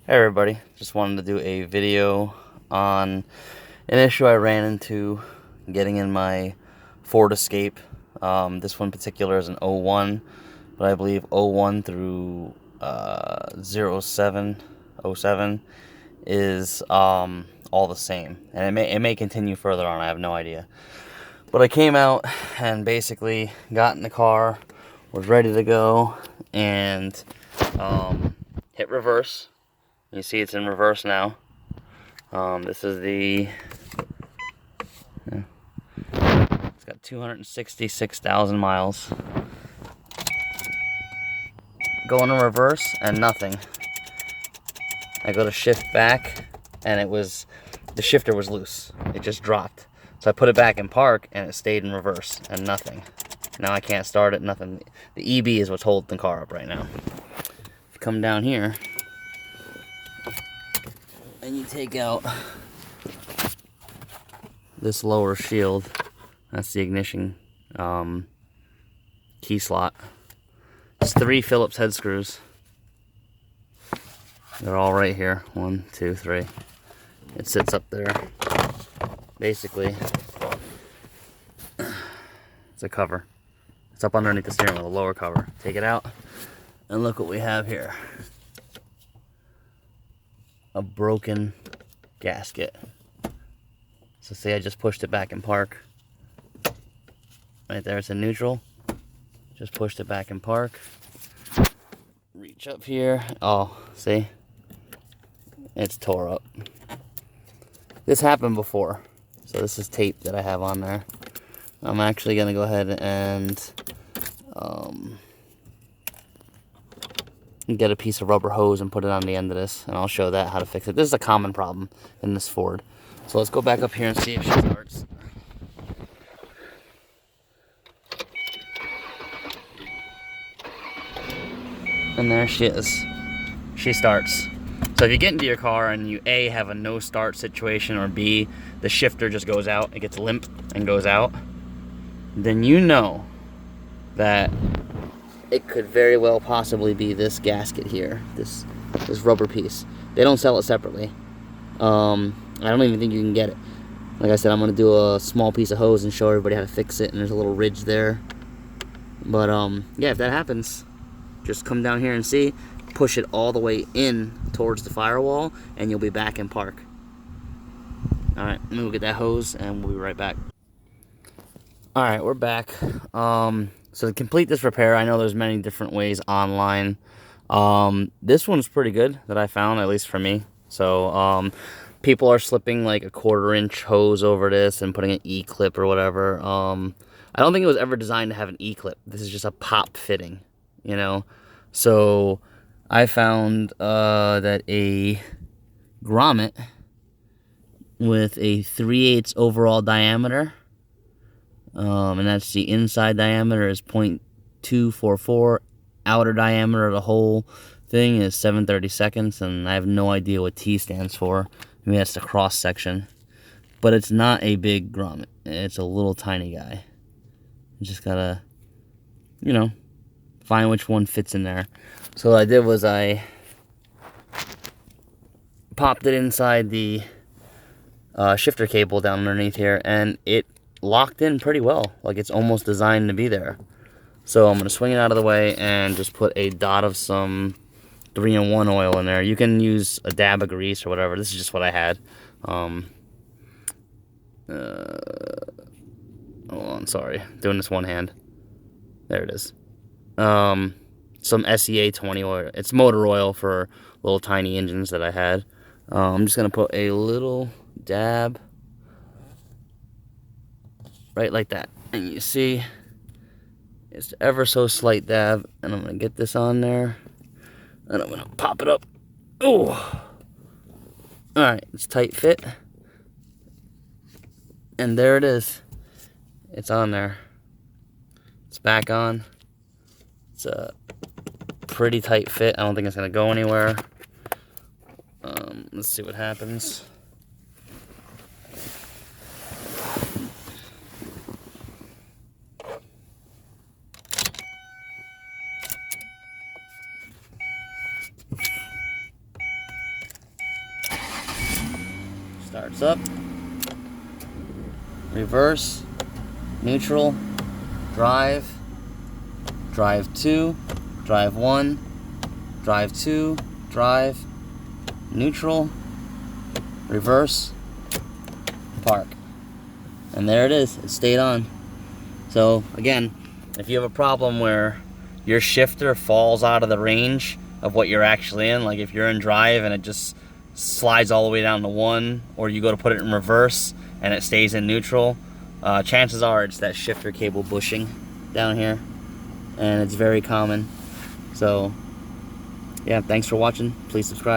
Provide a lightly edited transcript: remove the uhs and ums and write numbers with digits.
Hey everybody, just wanted to do a video on an issue I ran into getting in my Ford Escape. This one in particular is an '01, but I believe '01 through 07, '07 is all the same. And it may continue further on, I have no idea. But I came out and basically got in the car, was ready to go, and hit reverse. You see it's in reverse now. This is it's got 266,000 miles. Going in reverse and nothing. I go to shift back and the shifter was loose. It just dropped. So I put it back in park and it stayed in reverse and nothing. Now I can't start it, nothing. The EB is what's holding the car up right now. If you come down here, and you take out this lower shield, that's the ignition key slot. It's 3 Phillips head screws. They're all right here. 1, 2, 3. It sits up there. Basically, it's a cover. It's up underneath the steering wheel, the lower cover. Take it out, and look what we have here. A broken gasket. So say I just pushed it back in park. Right there, it's in neutral. Just pushed it back in park. Reach up here. Oh, see? It's tore up. This happened before. So this is tape that I have on there. I'm actually gonna go ahead and get a piece of rubber hose and put it on the end of this, and I'll show that how to fix it. This is a common problem in this Ford. So let's go back up here and see if she starts. And there she is. She starts. So if you get into your car and you A, have a no start situation, or B, the shifter just goes out, it gets limp and goes out, then you know that it could very well possibly be this gasket here, this rubber piece. They don't sell it separately. I don't even think you can get it. Like I said, I'm going to do a small piece of hose and show everybody how to fix it, and there's a little ridge there. But yeah, if that happens, just come down here and see, push it all the way in towards the firewall, and you'll be back in park. Alright, let me go get that hose, and we'll be right back. Alright, we're back. So to complete this repair, I know there's many different ways online. This one's pretty good that I found, at least for me. So people are slipping like a 1/4-inch hose over this and putting an E-clip or whatever. I don't think it was ever designed to have an E-clip. This is just a pop fitting, you know. So I found that a grommet with a 3/8 overall diameter, and that's the inside diameter is 0.244. Outer diameter of the whole thing is 7/32, and I have no idea what T stands for. Maybe that's the cross section. But it's not a big grommet. It's a little tiny guy. You just gotta, you know, find which one fits in there. So what I did was I popped it inside the shifter cable down underneath here, and it locked in pretty well. Like, it's almost designed to be there. So I'm going to swing it out of the way and just put a dot of some 3-in-1 oil in there. You can use a dab of grease or whatever. This is just what I had. Hold on, sorry. Doing this one hand. There it is. Some SEA 20 oil. It's motor oil for little tiny engines that I had. I'm just going to put a little dab right like that. And you see, it's ever so slight dab, and I'm going to get this on there, and I'm going to pop it up. Oh! Alright, it's tight fit. And there it is. It's on there. It's back on. It's a pretty tight fit. I don't think it's going to go anywhere. Let's see what happens. It's up, reverse, neutral, drive, drive 2, drive 1, drive 2, drive, neutral, reverse, park. And there it is, it stayed on. So again, if you have a problem where your shifter falls out of the range of what you're actually in, like if you're in drive and it just slides all the way down to 1, or you go to put it in reverse and it stays in neutral, chances are it's that shifter cable bushing down here, and it's very common. So yeah, thanks for watching. Please subscribe.